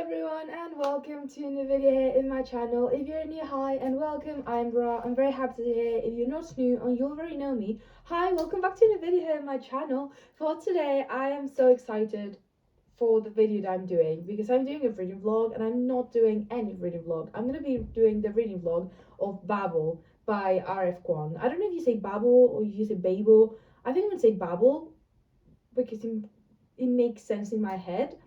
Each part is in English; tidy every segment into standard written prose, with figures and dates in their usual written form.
everyone and welcome to a new video here in my channel. If you're new, hi and welcome. I'm Bra. I'm very happy to be here. If you're not new and you already know me, hi, welcome back to a new video here in my channel. For today, I am so excited for the video that I'm doing because I'm doing a reading vlog and I'm not doing any reading vlog. I'm going to be doing the reading vlog of Babel by R.F. Kuang. I don't know if you say Babel or you say Babel. I think I'm going to say Babel because it makes sense in my head.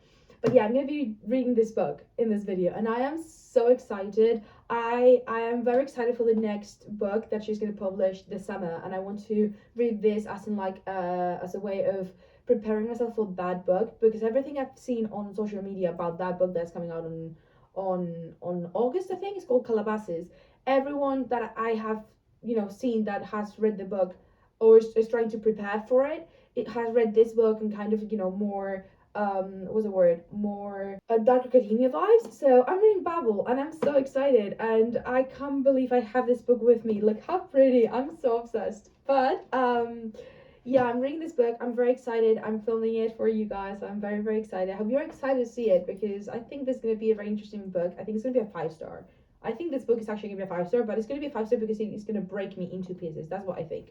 But yeah, I'm going to be reading this book in this video and I am so excited. I am very excited for the next book that she's going to publish this summer, and I want to read this as in like as a way of preparing myself for that book, because everything I've seen on social media about that book that's coming out on August, I think it's called Katabasis. Everyone that I have seen that has read the book or is trying to prepare for it has read this book and kind of more what's the word, more dark academia vibes. So I'm reading Babel and I'm so excited and I can't believe I have this book with me. Look how pretty. I'm so obsessed. But yeah, I'm reading this book. I'm very excited. I'm filming it for you guys. I'm very excited. I hope you're excited to see it because I think this is going to be a very interesting book. I think it's going to be a 5-star. I think this book is actually going to be a 5-star, but it's going to be a 5-star because it's going to break me into pieces. That's what I think.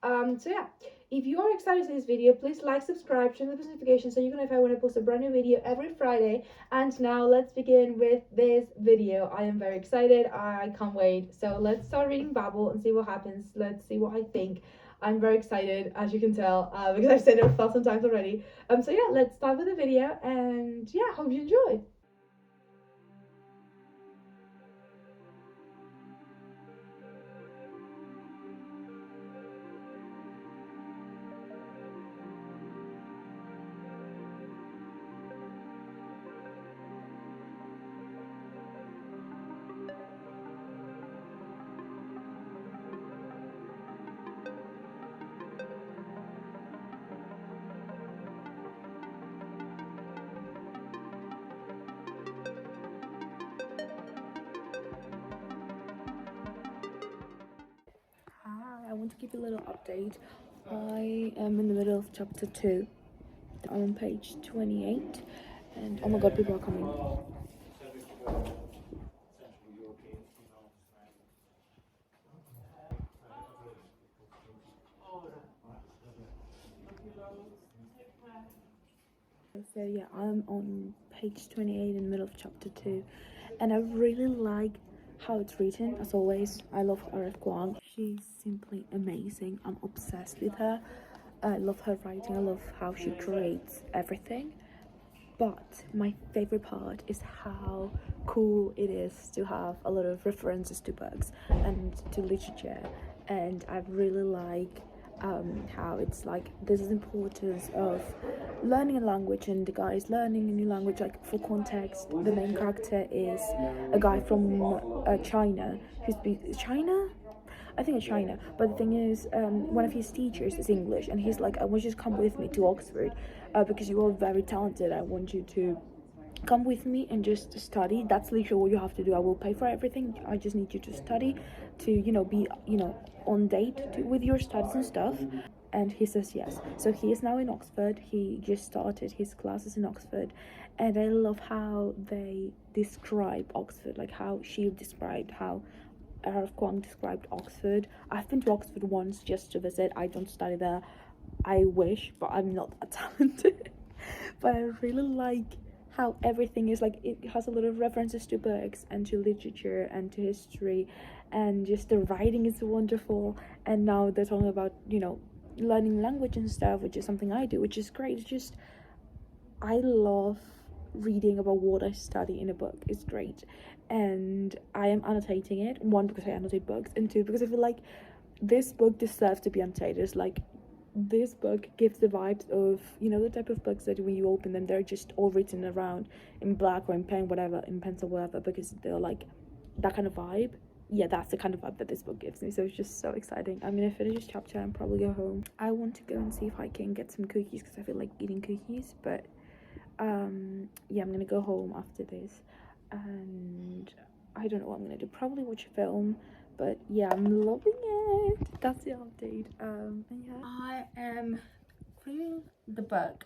So yeah, if you are excited to see this video, please like, subscribe, turn the notifications so you can notify when I post a brand new video every Friday. And now let's begin with this video. I am very excited. I can't wait. So let's start reading Babel and see what happens. Let's see what I think. I'm very excited, as you can tell, because I've said it 1,000 times already. So yeah, let's start with the video and yeah, hope you enjoy. I want to give you a little update. I am in the middle of chapter 2. I'm on page 28 and oh my god, people are coming. So yeah, I'm on page 28 in the middle of chapter 2 and I really like how it's written. As always, I love R.F. Kuang. She's simply amazing. I'm obsessed with her. I love her writing. I love how she creates everything. But my favorite part is how cool it is to have a lot of references to books and to literature, and I really like how it's like there's this importance of learning a language, and the guy is learning a new language. Like, for context, the main character is a guy from China who speaks China. I think it's China, but the thing is, one of his teachers is English, and he's like, I want you to come with me to Oxford because you are very talented. I want you to come with me and just study. That's literally what you have to do. I will pay for everything. I just need you to study, to be on date with your studies and stuff. And he says yes. So he is now in Oxford. He just started his classes in Oxford, and I love how they describe Oxford, like how she described how R.F. Kuang described Oxford. I've been to Oxford once just to visit. I don't study there. I wish, but I'm not that talented. But I really like how everything is like, it has a lot of references to books and to literature and to history, and just the writing is wonderful. And now they're talking about learning language and stuff, which is something I do, which is great. It's just, I love reading about what I study in a book. It's great. And I am annotating it, one, because I annotate books, and two, because I feel like this book deserves to be annotated. It's like, this book gives the vibes of the type of books that when you open them, they're just all written around in black or in pen, whatever, in pencil, whatever, because they're like that kind of vibe. Yeah, that's the kind of vibe that this book gives me. So it's just so exciting. I'm gonna finish this chapter and probably go home. I want to go and see if I can get some cookies because I feel like eating cookies, but yeah, I'm gonna go home after this and I don't know what I'm gonna do. Probably watch a film, but yeah, I'm loving it. That's the update. And yeah, I am reading the book.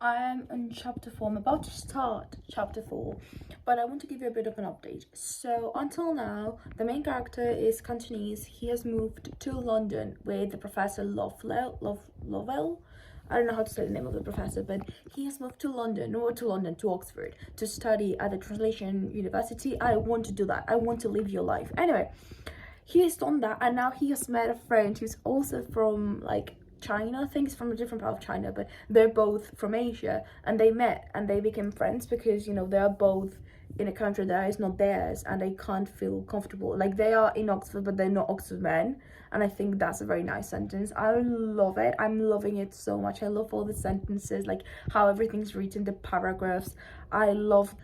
I am on chapter 4. I'm about to start chapter 4, but I want to give you a bit of an update. So until now, the main character is Cantonese. He has moved to London with the professor Lovell. I don't know how to say the name of the professor, but he has moved to London, to Oxford, to study at the translation university. I want to do that. I want to live your life. Anyway, he has done that, and now he has met a friend who's also from like China. I think it's from a different part of China, but they're both from Asia, and they met and they became friends because, you know, they are both in a country that is not theirs and they can't feel comfortable. Like, they are in Oxford, but they're not Oxford men, and I think that's a very nice sentence. I love it. I'm loving it so much. I love all the sentences, like how everything's written, the paragraphs. I love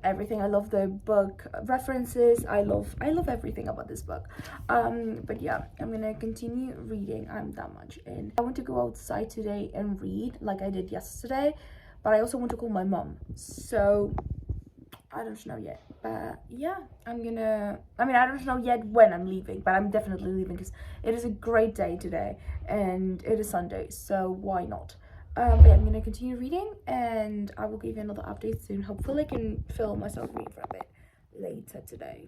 everything. I love the book references. I love everything about this book. But yeah, I'm gonna continue reading. I'm that much in. I want to go outside today and read like I did yesterday, but I also want to call my mom, so I don't know yet. But yeah, I don't know yet when I'm leaving, but I'm definitely leaving because it is a great day today and it is Sunday, so why not? But yeah, I'm gonna continue reading and I will give you another update soon. Hopefully I can film myself reading for a bit later today.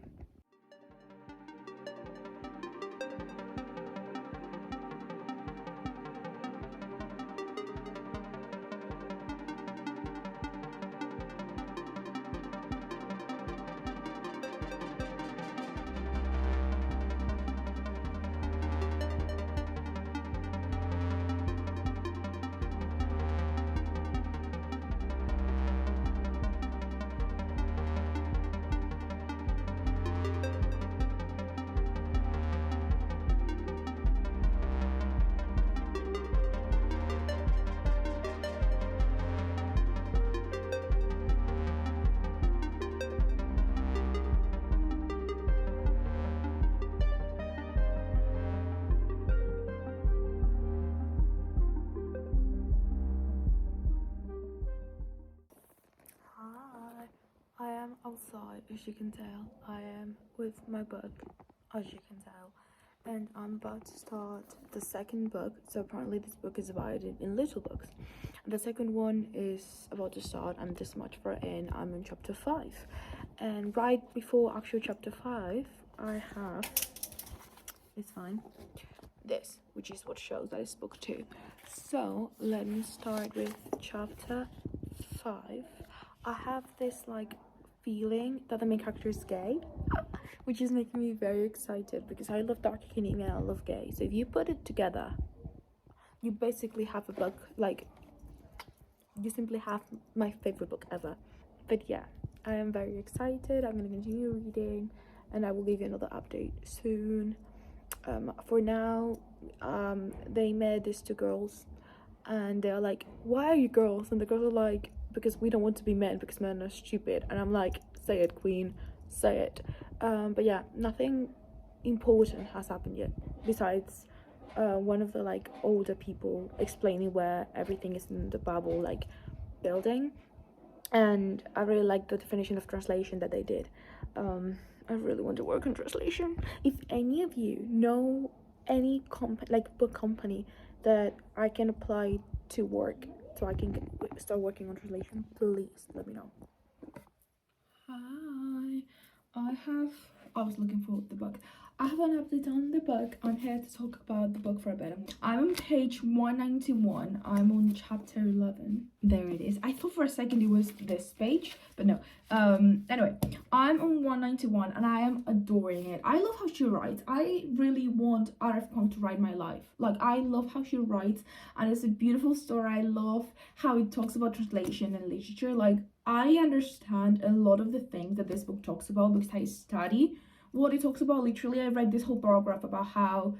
Hi, I am outside, as you can tell. I am with my book, as you can tell, and I'm about to start the second book. So apparently this book is divided in little books. The second one is about to start. I'm this much far in. I'm in chapter 5, and right before actual chapter 5 I have, it's fine, this, which is what shows that it's book 2. So let me start with chapter 5. I have this like feeling that the main character is gay, which is making me very excited because I love dark and I love gay. So if you put it together, you basically have a book, like you simply have my favorite book ever. But yeah, I am very excited. I'm gonna continue reading and I will give you another update soon. For now, they met these two girls and they're like, why are you girls? And the girls are like, because we don't want to be men because men are stupid. And I'm like, say it, queen, say it. But yeah, nothing important has happened yet besides one of the like older people explaining where everything is in the babel like building, and I really like the definition of translation that they did. I really want to work on translation. If any of you know any book company that I can apply to work so I can start working on translation, please let me know. Hi, I was looking for the book. I have an update on the book. I'm here to talk about the book for a bit. I'm on page 191. I'm on chapter 11. There it is. I thought for a second it was this page, but no. Anyway, I'm on 191 and I am adoring it. I love how she writes. I really want R.F. Kuang to write my life. Like, I love how she writes and it's a beautiful story. I love how it talks about translation and literature. Like, I understand a lot of the things that this book talks about because I study what it talks about. Literally, I read this whole paragraph about how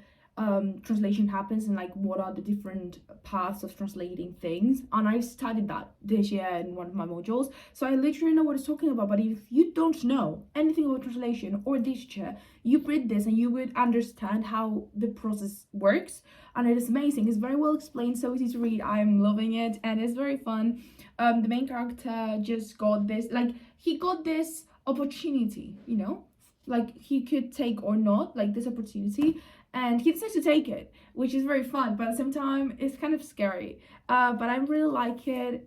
translation happens and like what are the different paths of translating things, and I studied that this year in one of my modules, so I literally know what it's talking about. But if you don't know anything about translation or literature, you read this and you would understand how the process works, and it is amazing. It's very well explained, so easy to read. I'm loving it and it's very fun. The main character just got this, like, he got this opportunity, you know, like he could take or not, like this opportunity, and he decides to take it, which is very fun, but at the same time it's kind of scary. But I really like it.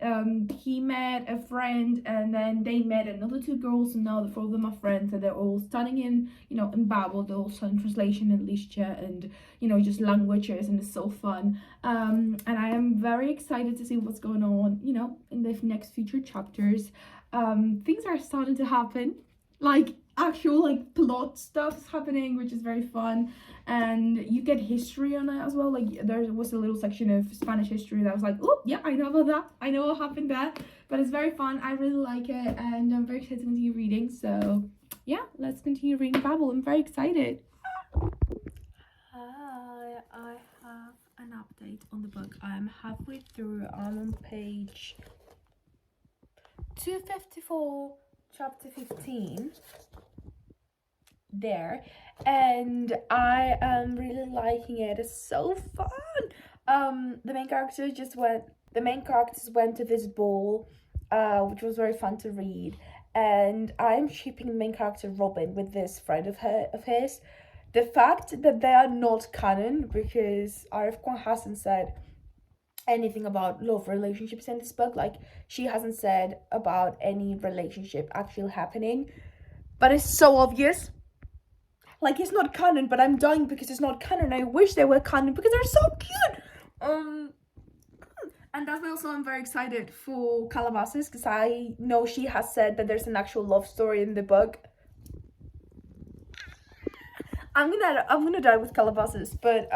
He met a friend, and then they met another two girls, and now the four of them are friends, and they're all studying in, in Babel. They're all studying translation and literature and, just languages, and it's so fun. And I am very excited to see what's going on, in the next future chapters. Things are starting to happen, like actual like plot stuff's happening, which is very fun. And you get history on it as well. Like there was a little section of Spanish history that was like, oh yeah, I know about that, I know what happened there. But it's very fun, I really like it, and I'm very excited to continue reading. So yeah, let's continue reading Babel. I'm very excited. Hi, I have an update on the book. I'm halfway through. I'm on page 254, chapter 15 there, and I am really liking it. It's so fun. The main characters went to this ball, which was very fun to read, and I'm shipping the main character Robin with this friend of his. The fact that they are not canon, because R.F. Kuang hasn't said anything about love relationships in this book. Like, she hasn't said about any relationship actually happening, but it's so obvious. Like, it's not canon, but I'm dying because it's not canon. I wish they were canon because they're so cute. And that's why also I'm very excited for Katabasis, because I know she has said that there's an actual love story in the book. I'm gonna die with Katabasis, but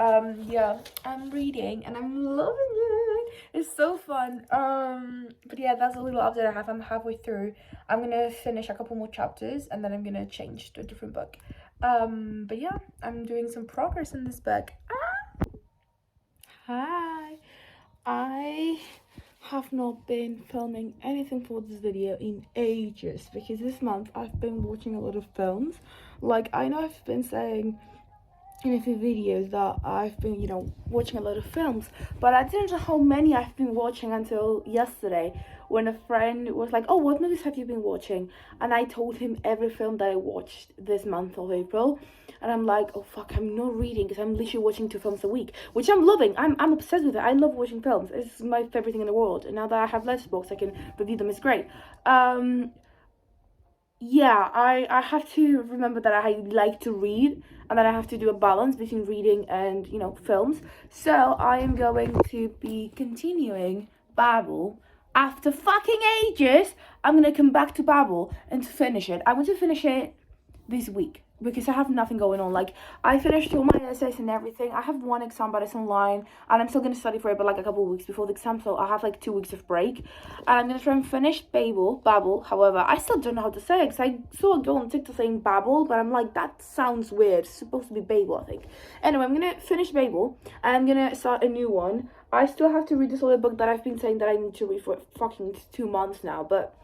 yeah, I'm reading and I'm loving it. It's so fun. But yeah, that's a little update I have. I'm halfway through. I'm gonna finish a couple more chapters and then I'm gonna change to a different book. But yeah, I'm doing some progress in this book. Hi, I have not been filming anything for this video in ages because this month I've been watching a lot of films. Like, I know I've been saying in a few videos that I've been, watching a lot of films, but I didn't know how many I've been watching until yesterday, when a friend was like, oh, what movies have you been watching? And I told him every film that I watched this month of April, and I'm like, oh fuck, I'm not reading because I'm literally watching 2 films a week, which I'm loving. I'm obsessed with it. I love watching films. It's my favorite thing in the world, and now that I have Letterboxd, I can review them. It's great. Yeah, I have to remember that I like to read, and that I have to do a balance between reading and, films. So I am going to be continuing Babel. After fucking ages, I'm gonna come back to Babel and finish it. I want to finish it this week because I have nothing going on. Like, I finished all my essays and everything. I have one exam, but it's online, and I'm still gonna study for it, but like a couple of weeks before the exam, so I have like 2 weeks of break, and I'm gonna try and finish Babel. However, I still don't know how to say it because I saw a girl on TikTok saying Babel, but I'm like, that sounds weird. It's supposed to be Babel, I think. Anyway, I'm gonna finish Babel and I'm gonna start a new one. I still have to read this other book that I've been saying that I need to read for fucking 2 months now, but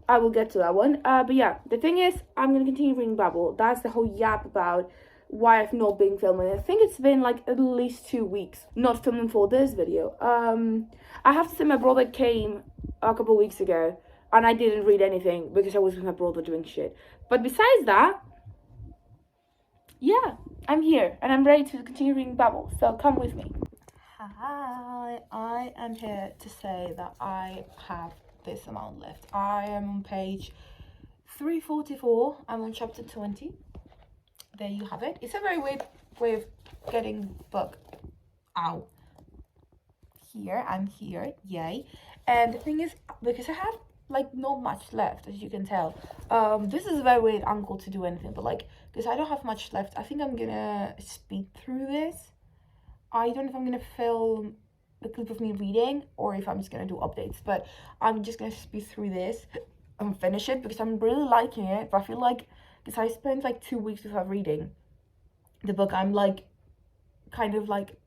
I will get to that one. But yeah, the thing is, I'm going to continue reading Babel. That's the whole yap about why I've not been filming. I think it's been like at least 2 weeks not filming for this video. I have to say, my brother came a couple of weeks ago and I didn't read anything because I was with my brother doing shit. But besides that, yeah, I'm here and I'm ready to continue reading Babel. So come with me. Hi, I am here to say that I have this amount left. I am on page 344. I'm on chapter 20. There you have it. It's a very weird way of getting book out. Here, I'm here, yay. And the thing is, because I have like not much left, as you can tell, this is a very weird angle to do anything, but like, because I don't have much left, I think I'm gonna speed through this. I don't know if I'm gonna film a clip of me reading or if I'm just gonna do updates, but I'm just gonna speed through this and finish it because I'm really liking it. But I feel like, because I spent like 2 weeks without reading the book, I'm like, kind of like,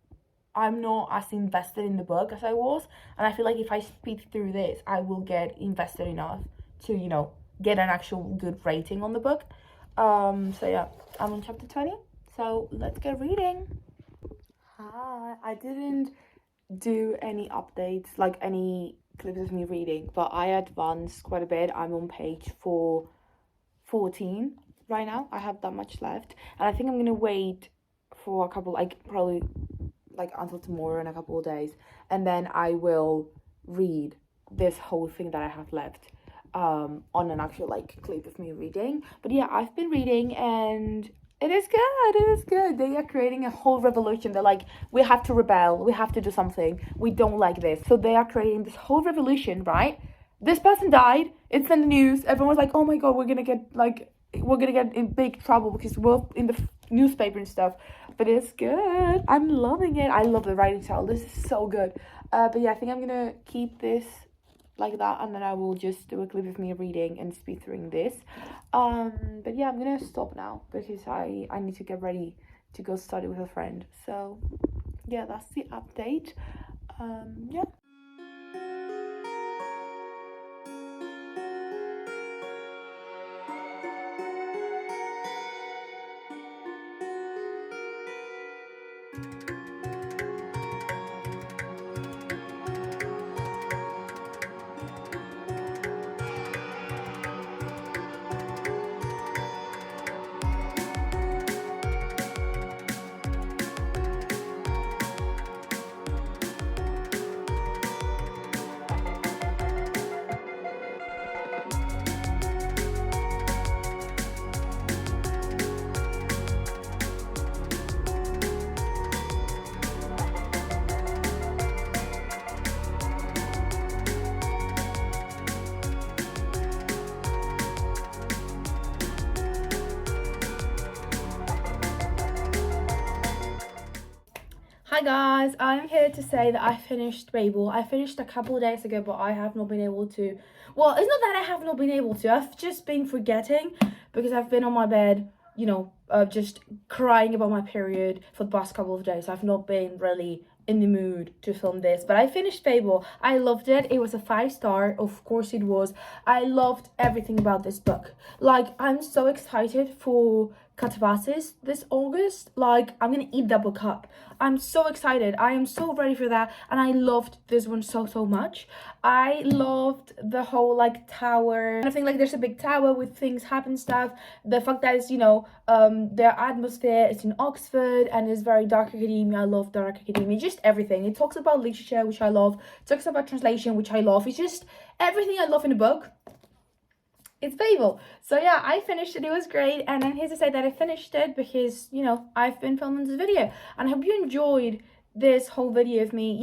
I'm not as invested in the book as I was, and I feel like if I speed through this, I will get invested enough to, get an actual good rating on the book. So yeah, I'm on chapter 20, so let's get reading. Hi, I didn't do any updates, like any clips of me reading, but I advanced quite a bit. I'm on page 414 right now. I have that much left, and I think I'm gonna wait for a couple, like probably like until tomorrow in a couple of days, and then I will read this whole thing that I have left on an actual like clip of me reading. But yeah, I've been reading and it is good. It is good. They are creating a whole revolution. They're like, we have to rebel. We have to do something. We don't like this. So they are creating this whole revolution, right? This person died. It's in the news. Everyone's like, oh my god, we're gonna get in big trouble because we're in the newspaper and stuff. But it's good. I'm loving it. I love the writing style. This is so good. But yeah, I think I'm gonna keep this like that, and then I will just do a clip of me reading and speed through this. But yeah, I'm gonna stop now because I need to get ready to go study with a friend. So yeah, that's the update. Yeah. Hi guys, I'm here to say that I finished Babel. I finished a couple of days ago, but I have not been able to. Well, it's not that I have not been able to. I've just been forgetting because I've been on my bed, just crying about my period for the past couple of days. I've not been really in the mood to film this, but I finished Babel. I loved it. It was a 5-star. Of course it was. I loved everything about this book. Like, I'm so excited for Katabasis this August. Like, I'm gonna eat that book up. I'm so excited. I am so ready for that, and I loved this one so much. I loved the whole like tower. I think like there's a big tower with things happen stuff. The fact that it's their atmosphere is in Oxford and it's very dark academia. I love dark academia. Just everything. It talks about literature, which I love. It talks about translation, which I love. It's just everything I love in a book. It's Babel. So yeah, I finished it. It was great. And I'm here to say that I finished it because, I've been filming this video. And I hope you enjoyed this whole video of me,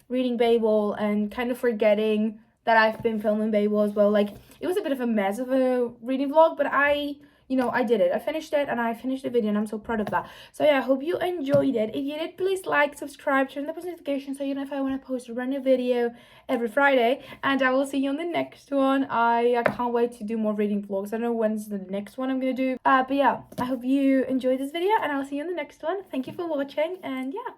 reading Babel and kind of forgetting that I've been filming Babel as well. Like, it was a bit of a mess of a reading vlog, but I did it. I finished it and I finished the video and I'm so proud of that. So yeah, I hope you enjoyed it. If you did, please like, subscribe, turn the post notifications so you know if I want to post a brand new video every Friday. And I will see you on the next one. I can't wait to do more reading vlogs. I don't know when's the next one I'm going to do. But yeah, I hope you enjoyed this video and I'll see you in the next one. Thank you for watching and yeah.